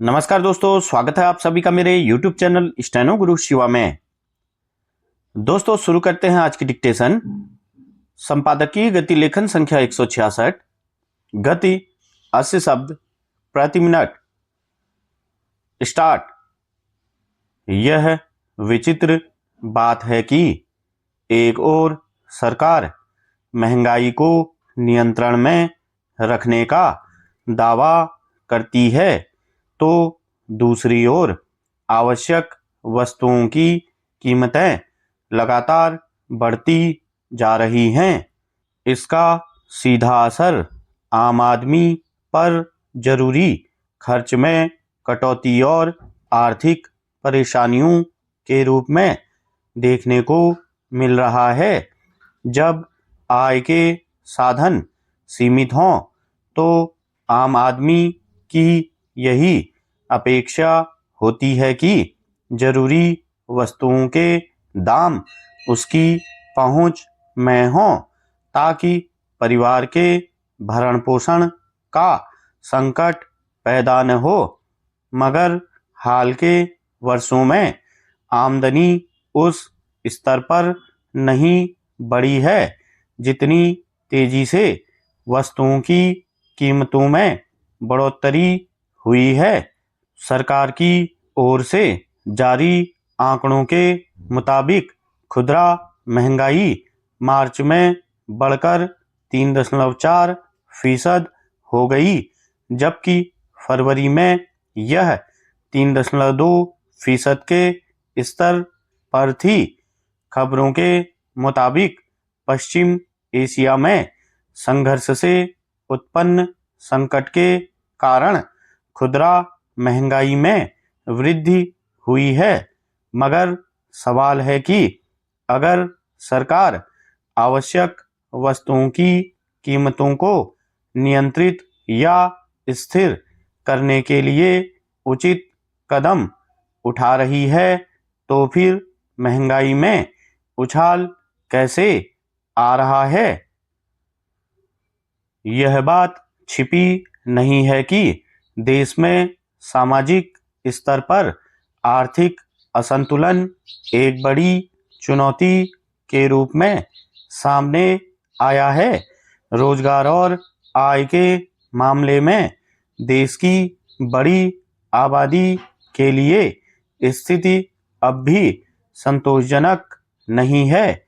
नमस्कार दोस्तों, स्वागत है आप सभी का मेरे YouTube चैनल स्टेनो गुरु शिवा में। दोस्तों शुरू करते हैं आज की डिक्टेशन। संपादकीय गति लेखन संख्या 166। गति 80 शब्द प्रति मिनट। स्टार्ट। यह विचित्र बात है कि एक ओर सरकार महंगाई को नियंत्रण में रखने का दावा करती है तो दूसरी ओर आवश्यक वस्तुओं की कीमतें लगातार बढ़ती जा रही हैं। इसका सीधा असर आम आदमी पर जरूरी खर्च में कटौती और आर्थिक परेशानियों के रूप में देखने को मिल रहा है। जब आय के साधन सीमित हों तो आम आदमी की यही अपेक्षा होती है कि जरूरी वस्तुओं के दाम उसकी पहुंच में हों ताकि परिवार के भरण पोषण का संकट पैदा न हो। मगर हाल के वर्षों में आमदनी उस स्तर पर नहीं बढ़ी है जितनी तेजी से वस्तुओं की कीमतों में बढ़ोतरी हुई है। सरकार की ओर से जारी आंकड़ों के मुताबिक खुदरा महंगाई मार्च में बढ़कर 3.4% हो गई, जबकि फरवरी में यह 3.2% के स्तर पर थी। खबरों के मुताबिक पश्चिम एशिया में संघर्ष से उत्पन्न संकट के कारण खुदरा महंगाई में वृद्धि हुई है। मगर सवाल है कि अगर सरकार आवश्यक वस्तुओं की कीमतों को नियंत्रित या स्थिर करने के लिए उचित कदम उठा रही है तो फिर महंगाई में उछाल कैसे आ रहा है। यह बात छिपी नहीं है कि देश में सामाजिक स्तर पर आर्थिक असंतुलन एक बड़ी चुनौती के रूप में सामने आया है। रोजगार और आय के मामले में देश की बड़ी आबादी के लिए स्थिति अब भी संतोषजनक नहीं है।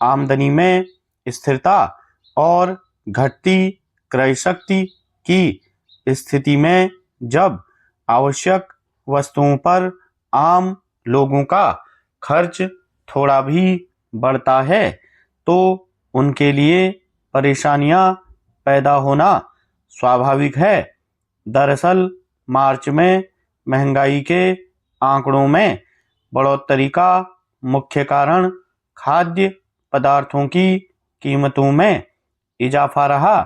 आमदनी में स्थिरता और घटती क्रय शक्ति की स्थिति में जब आवश्यक वस्तुओं पर आम लोगों का खर्च थोड़ा भी बढ़ता है तो उनके लिए परेशानियां पैदा होना स्वाभाविक है। दरअसल मार्च में महंगाई के आंकड़ों में बढ़ोतरी का मुख्य कारण खाद्य पदार्थों की कीमतों में इजाफा रहा।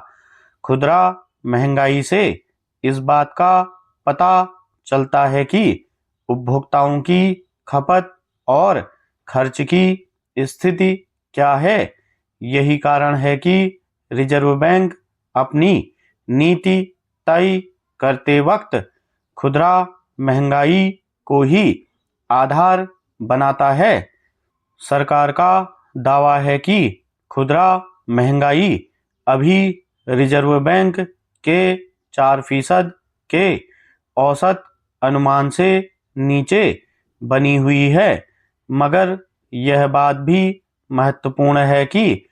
खुदरा महंगाई से इस बात का पता चलता है कि उपभोक्ताओं की खपत और खर्च की स्थिति क्या है। यही कारण है कि रिजर्व बैंक अपनी नीति तय करते वक्त खुदरा महंगाई को ही आधार बनाता है। सरकार का दावा है कि खुदरा महंगाई अभी रिजर्व बैंक के 4% के औसत अनुमान से नीचे बनी हुई है। मगर यह बात भी महत्वपूर्ण है कि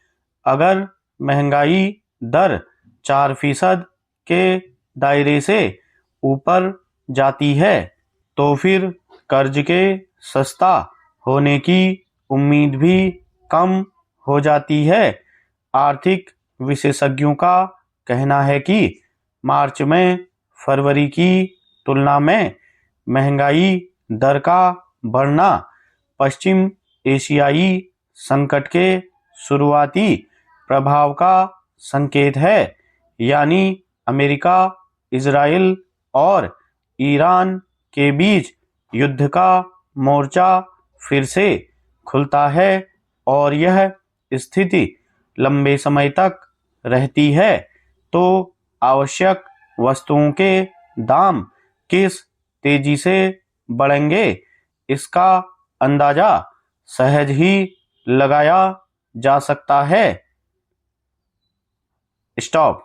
अगर महंगाई दर 4% के दायरे से ऊपर जाती है तो फिर कर्ज के सस्ता होने की उम्मीद भी कम हो जाती है। आर्थिक विशेषज्ञों का कहना है कि मार्च में फरवरी की तुलना में महंगाई दर का बढ़ना पश्चिम एशियाई संकट के शुरुआती प्रभाव का संकेत है, यानी अमेरिका, इजराइल और ईरान के बीच युद्ध का मोर्चा फिर से खुलता है और यह स्थिति लंबे समय तक रहती है तो आवश्यक वस्तुओं के दाम किस तेजी से बढ़ेंगे, इसका अंदाजा सहज ही लगाया जा सकता है। स्टॉप।